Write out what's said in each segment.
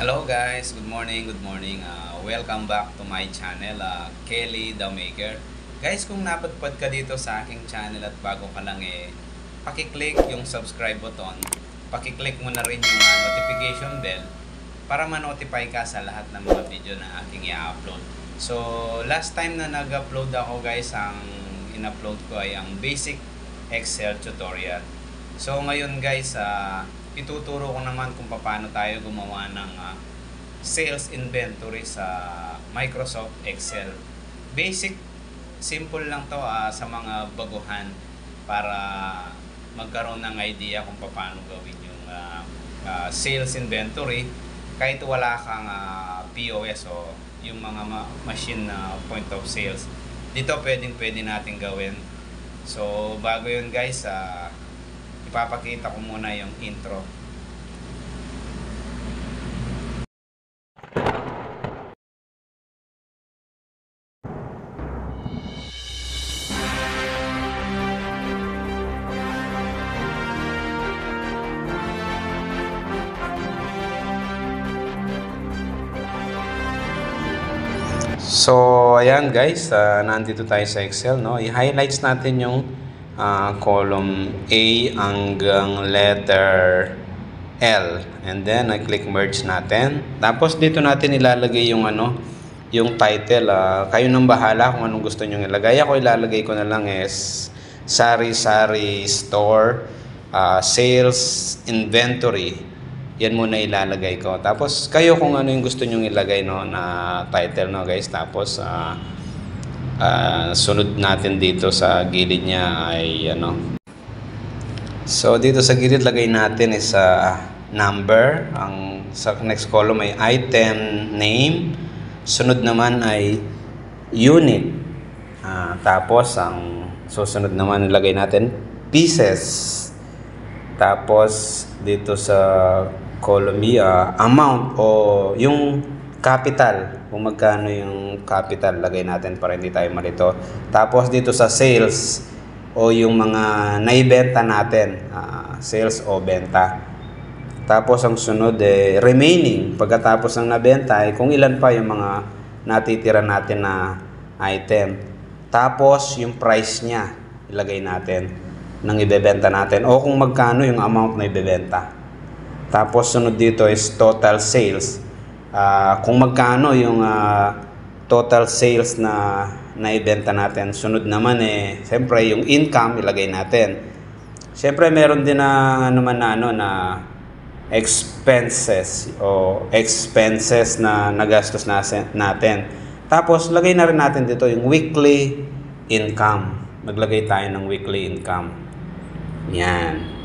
Hello guys, good morning, good morning. Welcome back to my channel, Kelly the Maker. Guys, kung napadpad ka dito sa aking channel at bago ka lang pakiclick yung subscribe button. Pakiclick mo na rin yung notification bell para ma-notify ka sa lahat ng mga video na aking i-upload. So, last time na nag-upload ako guys, ang in-upload ko ay ang basic Excel tutorial. So, ngayon guys, ituturo ko naman kung paano tayo gumawa ng sales inventory sa Microsoft Excel. Basic, simple lang to sa mga baguhan para magkaroon ng idea kung paano gawin yung sales inventory kahit wala kang POS o yung mga machine na point of sales. Dito pwede natin gawin. So bago yun guys, ipapakita ko muna yung intro. So ayan guys, nandito tayo sa Excel, no? I-highlights natin yung column A hanggang letter L, and then I-click merge natin. Tapos dito natin ilalagay yung yung title. Kayo nang bahala kung anong gusto niyo ilagay. Ako ilalagay ko na lang is Sari-Sari Store Sales Inventory. Yan muna ilalagay ko. Tapos kayo kung ano yung gusto niyo ilagay, no, na title, no guys. Tapos sunod natin dito sa gilid niya ay so dito sa gilid lagay natin is number. Ang sa next column ay item name, sunod naman ay unit, tapos ang susunod naman ilagay natin pieces, tapos dito sa column B amount o yung capital, kung magkano yung capital lagay natin para hindi tayo malito. Tapos dito sa sales o yung mga naibenta natin, sales o benta. Tapos ang sunod remaining, pagkatapos ng nabenta ay kung ilan pa yung mga natitira natin na item. Tapos yung price niya ilagay natin ng ibebenta natin o kung magkano yung amount na ibebenta. Tapos sunod dito is total sales. Kung magkano yung total sales na naibenta natin. Sunod naman siyempre yung income ilagay natin. Siyempre meron din na na expenses o expenses na nagastos natin. Tapos lagay na rin natin dito yung weekly income. Maglagay tayo ng weekly income. Yan.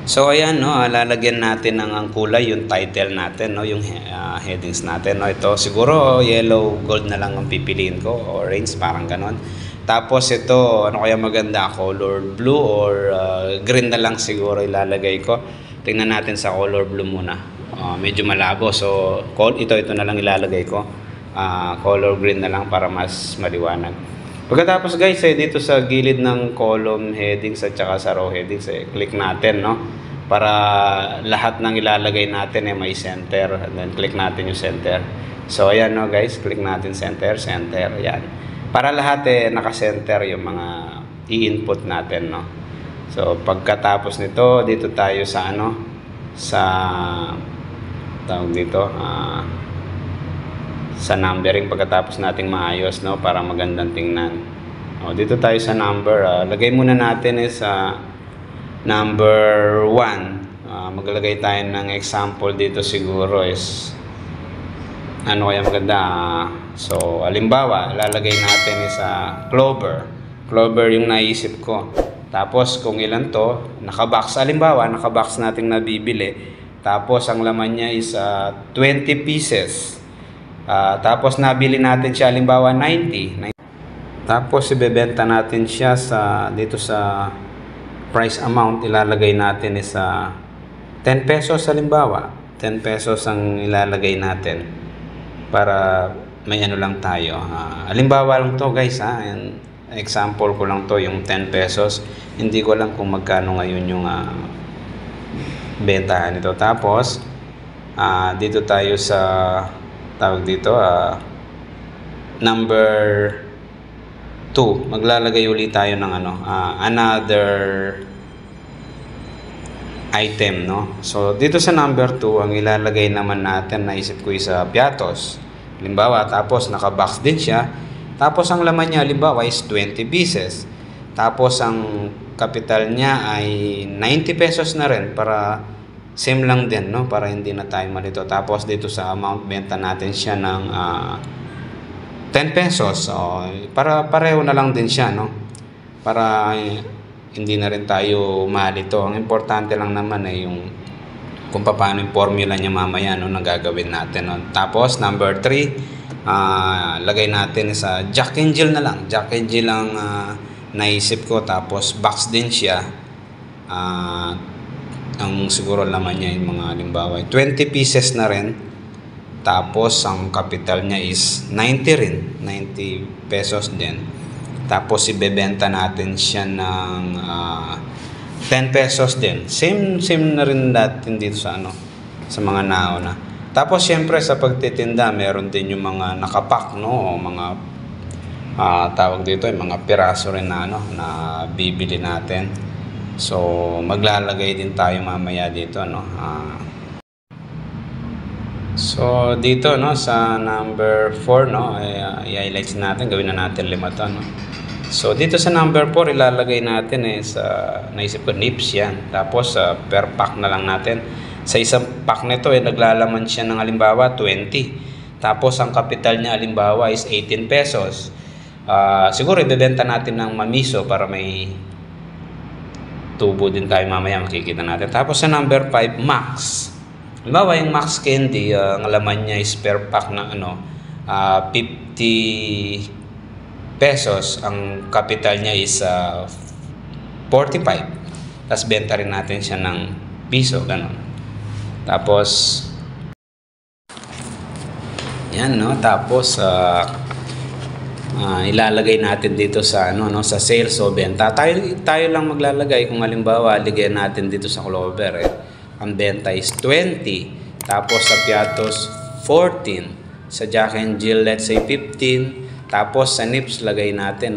So ayan, no, lalagyan natin ng ang kulay yung title natin, no, yung headings natin, no. Ito siguro yellow gold na lang ang pipiliin ko, orange parang ganon. Tapos ito, ano kaya maganda, color blue or green na lang siguro ilalagay ko. Tingnan natin sa color blue muna. Medyo malabo, so ito na lang ilalagay ko. Color green na lang para mas maliwanag. Pagkatapos guys, dito sa gilid ng column headings at saka sa row headings, click natin, no, para lahat ng ilalagay natin may center, and then click natin yung center. So ayan, no guys, click natin center, ayan. Para lahat naka-center yung mga i-input natin, no. So pagkatapos nito, dito tayo sa sa tawag dito, sa numbering pagkatapos nating maayos, no, para magandang tingnan. Dito tayo sa number, lagay muna natin is number 1. Maglagay tayo ng example dito siguro is ano kaya maganda. So halimbawa lalagay natin is clover yung naisip ko. Tapos kung ilan to, nakabox, halimbawa nakabox nating nabibili, tapos ang laman niya is 20 pieces. Tapos nabili natin siya halimbawa 90. Tapos ibebenta natin siya dito sa price amount, ilalagay natin is 10 pesos halimbawa. 10 pesos ang ilalagay natin para may lang tayo. Halimbawa lang to guys, and example ko lang to, yung 10 pesos. Hindi ko alam kung magkano ngayon yung bentahan nito. Tapos dito tayo sa tawag dito number 2. Maglalagay ulit tayo ng another item, no? So dito sa number 2, ang ilalagay naman natin, naisip ko isa piatos. Halimbawa, tapos naka-box din siya. Tapos ang laman niya halimbawa is 20 pieces. Tapos ang capital niya ay 90 pesos na rin, para same lang din, no? Para hindi na tayo malito. Tapos dito sa amount, benta natin siya ng 10 pesos. So, para pareho na lang din siya, no? Para hindi na rin tayo malito. Ang importante lang naman ay yung kung paano yung formula niya mamaya, no, na gagawin natin, no? Tapos number 3, lagay natin sa Jack and Jill na lang. Jack and Jill ang naisip ko. Tapos box din siya. Ang siguro laman niya yung mga halimbawa 20 pieces na rin. Tapos ang capital niya is 90 rin, 90 pesos din. Tapos ibebenta natin siya ng 10 pesos din. Same na rin natin dito sa sa mga nauna. Tapos syempre sa pagtitinda, meron din yung mga nakapack, no, o mga tawag dito, yung mga piraso rin na na bibili natin. So maglalagay din tayo mamaya dito, no. So dito, no, sa number 4, no, i-highlights natin, gawin na natin 5 to, no. So dito sa number 4, ilalagay natin sa naisip ko nips yan. Tapos per pack na lang natin. Sa isang pack nito naglalaman siya ng halimbawa 20. Tapos ang capital niya halimbawa is 18 pesos. Siguro ibebenta natin ng mamiso para may tubo din tayo mamaya, makikita natin. Tapos sa number 5, Max. Halimbawa yung Max Candy, ang laman niya is per pack na 50 pesos. Ang capital niya is 45. Tapos benta rin natin siya ng piso, ganun. Tapos yan, no. Tapos ilalagay natin dito sa sa sales o benta. Tayo lang maglalagay. Kung halimbawa ligyan natin dito sa Clover, ang benta is 20. Tapos sa Piatos 14. Sa Jack and Jill, let's say 15. Tapos sa Nips lagay natin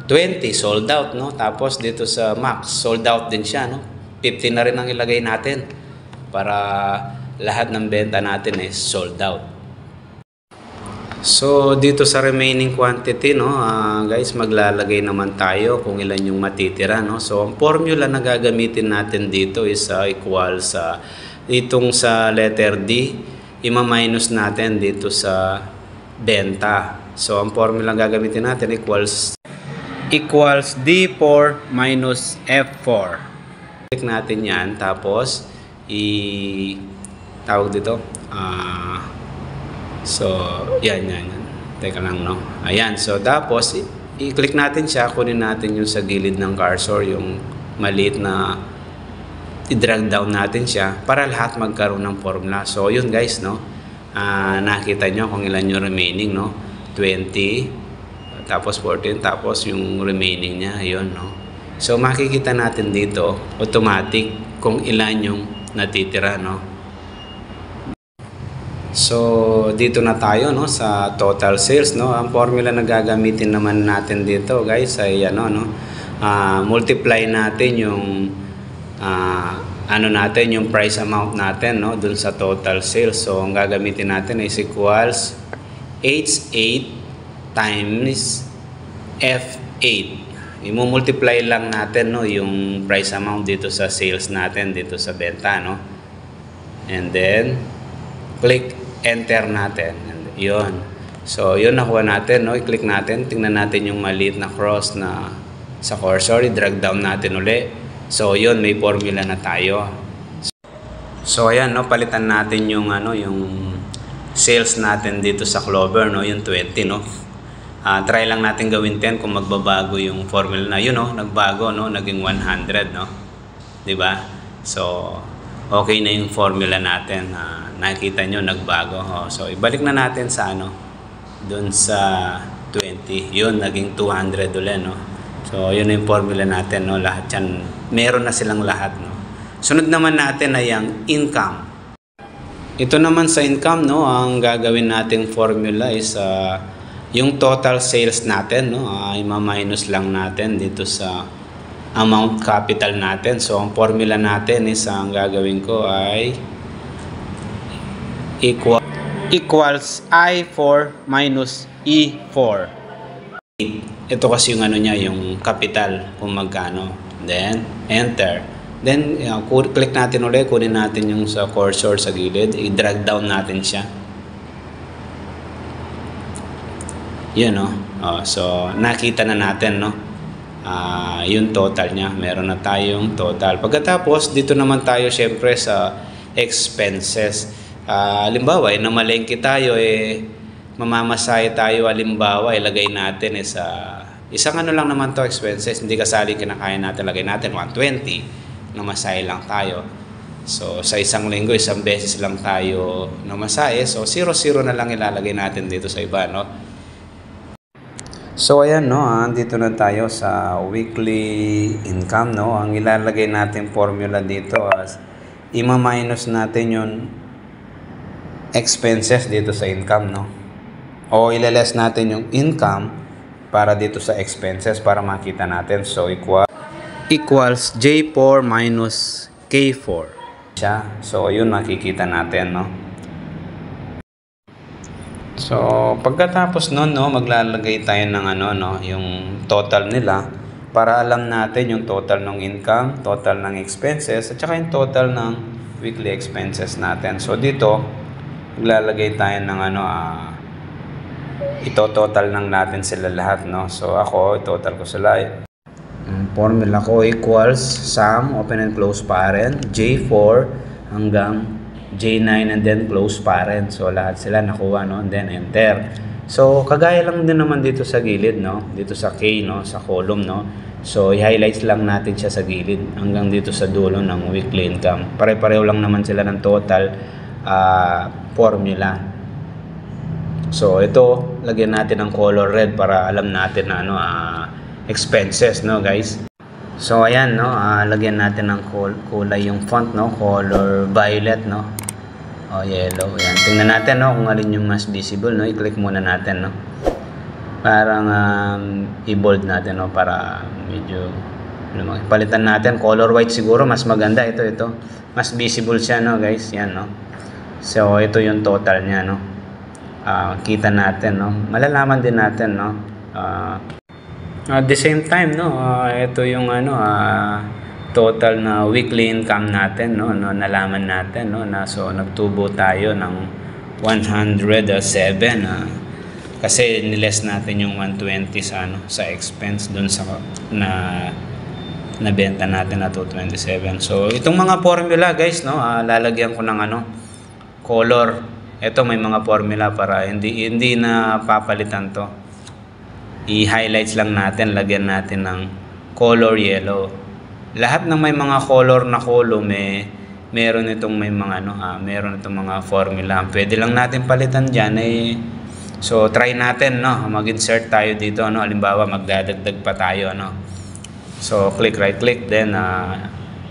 20, sold out, no. Tapos dito sa Max, sold out din siya, no. 15 na rin ang ilagay natin para lahat ng benta natin is sold out. So dito sa remaining quantity, no, guys, maglalagay naman tayo kung ilan yung matitira, no. So ang formula na gagamitin natin dito is equal sa itong sa letter D, ima-minus natin dito sa benta. So ang formula gagamitin natin equals D4 minus F4. Click natin yan, tapos tawag dito so yan. Teka lang, no. Ayan, so tapos i-click natin siya, kunin natin yung sa gilid ng cursor, yung maliit na i-drag down natin siya para lahat magkaroon ng formula. So yun, guys, no. Nakita nyo kung ilan yung remaining, no. 20, tapos 14, tapos yung remaining niya, yun, no. So makikita natin dito automatic kung ilan yung natitira, no. So dito na tayo, no, sa total sales, no. Ang formula na gagamitin naman natin dito, guys, ay multiply natin yung natin yung price amount natin, no, dun sa total sales. So ang gagamitin natin is equals H8 times F8. I-multiply lang natin, no, yung price amount dito sa sales natin, dito sa benta, no. And then click enter natin. And yun. So yun, nakuha natin, no. I-click natin, tingnan natin yung maliit na cross na sa cursor, i-drag down natin uli. So yun, may formula na tayo. So ayan, no, palitan natin yung yung sales natin dito sa Clover, no, yung 20, no. Try lang natin gawin 10 kung magbabago yung formula na yun, no, nagbago, no, naging 100, no. 'Di ba? So okay na yung formula natin. Nakita nyo, nagbago. So ibalik na natin sa doon sa 20. Yun, naging 200 ulit, no? So, yun yung formula natin, no? Lahat yan, meron na silang lahat, no? Sunod naman natin ay ang income. Ito naman sa income, no? Ang gagawin nating formula is yung total sales natin, no? Ima-minus lang natin dito sa amount capital natin. So, ang formula natin is ang gagawin ko ay equals I4 minus E4. Ito kasi yung ano niya, yung capital kung magkano. Then, enter. Then, click natin ulit, kunin natin yung sa cursor sa gilid, i-drag down natin siya. Yun, no? So, nakita na natin, no? Yung total niya. Meron na tayong total. Pagkatapos, dito naman tayo syempre sa expenses. Halimbawa, namalengke tayo, mamamasahe tayo, halimbawa, ilagay natin sa isang ano lang naman to expenses, hindi kasali kinakain natin, lagay natin 120, namasahe lang tayo. So, sa isang linggo, isang beses lang tayo namasahe. So, 0-0 na lang ilalagay natin dito sa iba, no? So ayan, no, dito na tayo sa weekly income, no. Ang ilalagay natin formula dito as ima-minus natin yung expenses dito sa income, no. O ilaless natin yung income para dito sa expenses para makita natin. So equals J4 minus K4 siya. So yun makikita natin, no. So, pagkatapos nun, no, maglalagay tayo ng ano, no, yung total nila para alam natin yung total ng income, total ng expenses, at saka yung total ng weekly expenses natin. So, dito, maglalagay tayo ng ano, ito-total lang natin sila lahat, no. So, ako, total ko sila. Formula ko equals sum, open and close parent, J4 hanggang J9 and then close parent. So lahat sila nakuha, no, and then enter. So kagaya lang din naman dito sa gilid, no, dito sa K, no, sa column, no. So i-highlights lang natin siya sa gilid hanggang dito sa dulo ng weekly income. Pare-pareho lang naman sila ng total formula. So ito, lagyan natin ng color red para alam natin na ano, expenses, no, guys. So ayan, no, lagyan natin ng kulay yung font, no, color violet, no, o yellow. Ayan, tingnan natin, no, kung alin yung mas visible, no. I-click muna natin, no, parang i-bold natin, no, para medyo palitan natin. Color white siguro mas maganda. Ito mas visible siya, no, guys. Yan, no. So ito yung total niya, no. Kita natin, no, malalaman din natin, no. At the same time, no, ito yung ano, total na weekly income natin, no, nalaman natin, no, na so nagtubo tayo ng 107, kasi niless natin yung 120 sa ano, sa expense dun sa nabenta natin na 227. So itong mga formula, guys, no, lalagyan ko ng ano, color. Ito may mga formula para hindi na papalitan to. I-highlights lang natin, lagyan natin ng color yellow. Lahat ng may mga color na column, meron itong may mga ano, meron itong mga formula. Pwede lang natin palitan diyan, so try natin, no, mag-insert tayo dito, no. Halimbawa magdadagdag pa tayo, no. So right click, then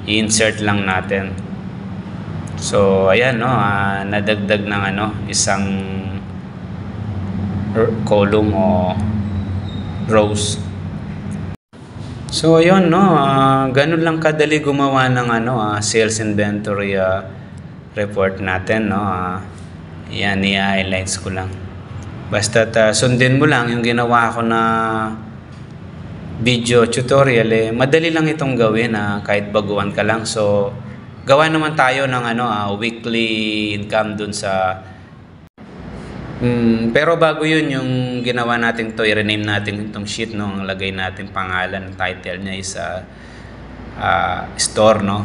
i-insert lang natin. So ayan, no, nadagdag ng ano, isang column o rows. So ayun, no, ganun lang kadali gumawa ng ano, sales inventory report natin, no. Yan, i-highlights ko lang. Basta sundin mo lang yung ginawa ko na video tutorial, madali lang itong gawin, kahit baguhan ka lang. So gawa naman tayo ng ano, weekly income dun sa pero bago yun, yung ginawa natin to, i-rename natin itong sheet, no. Ang lagay natin pangalan, title niya is store, no.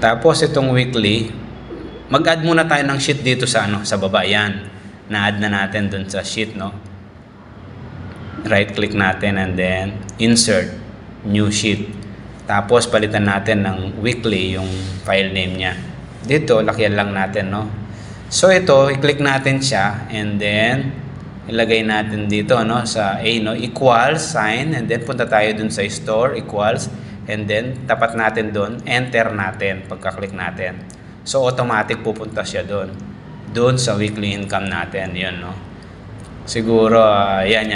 Tapos itong weekly, mag-add muna tayo ng sheet dito sa ano, sa baba. Yan, na-add na natin dun sa sheet, no. Right click natin and then insert new sheet. Tapos palitan natin ng weekly yung file name niya. Dito lakyan lang natin, no. So ito, i-click natin siya and then ilagay natin dito no sa A no, equals sign, and then punta tayo dun sa store, equals, and then tapat natin dun, enter natin pagka-click natin. So automatic pupunta siya doon sa weekly income natin, yun no. Siguro yan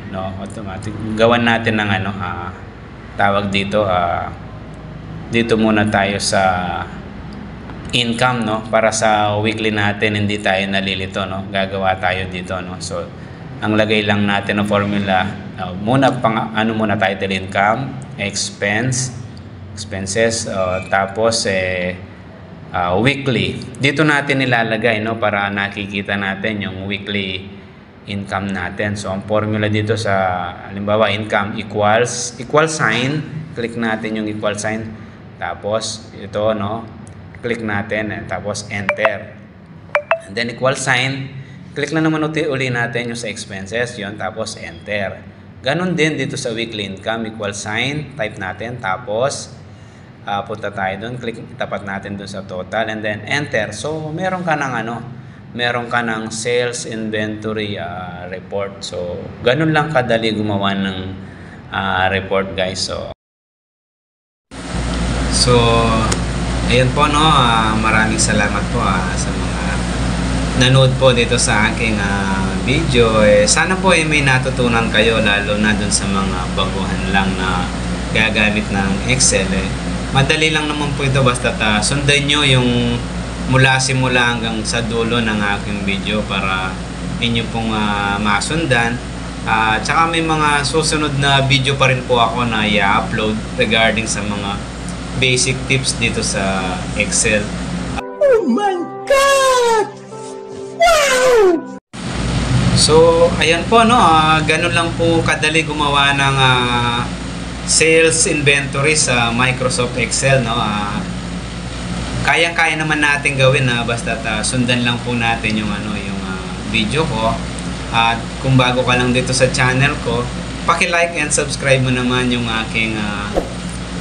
no, automatic. Gawan natin ng ano, tawag dito, dito muna tayo sa income no, para sa weekly natin hindi tayo nalilito no. Gagawa tayo dito no. So ang lagay lang natin ng formula, muna muna title income, expenses, tapos weekly. Dito natin nilalagay no, para nakikita natin yung weekly income natin. So ang formula dito sa halimbawa income equals sign, click natin yung equal sign, tapos ito no, click natin, tapos enter, and then equal sign, click lang naman uli natin yung sa expenses, yun, tapos enter. Ganon din dito sa weekly income, equal sign, type natin, tapos punta tayo doon, click, tapat natin doon sa total, and then enter. So meron ka ng ano, meron ka ng sales inventory report. So ganon lang kadali gumawa ng report, guys. So ayun po no, maraming salamat po sa mga nanood po dito sa aking video. Sana po may natutunan kayo, lalo na dun sa mga baguhan lang na gagamit ng Excel. Madali lang naman po ito, basta sundan nyo yung simula hanggang sa dulo ng aking video para inyo pong masundan. Tsaka may mga susunod na video pa rin po ako na i-upload regarding sa mga basic tips dito sa Excel. Oh my God! Wow! So, ayan po no, ganun lang po kadali gumawa ng sales inventory sa Microsoft Excel no. Kayang-kaya naman natin gawin basta sundan lang po natin yung yung video ko. At kung bago ka lang dito sa channel ko, paki-like and subscribe mo naman yung aking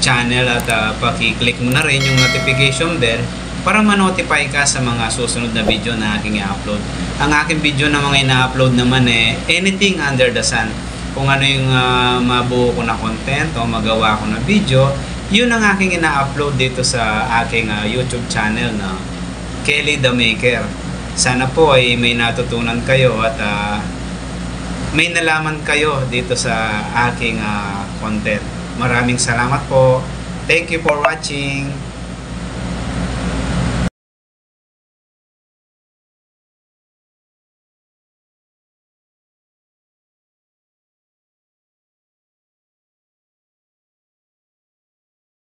channel, at paki-click mo na rin yung notification bell para ma-notify ka sa mga susunod na video na aking i-upload. Ang aking video na mga ina-upload naman anything under the sun. Kung ano yung mabuo ko na content o magawa ko na video, yun ang aking ina-upload dito sa aking YouTube channel na Kelly the Maker. Sana po ay may natutunan kayo at may nalaman kayo dito sa aking content. Maraming salamat po. Thank you for watching.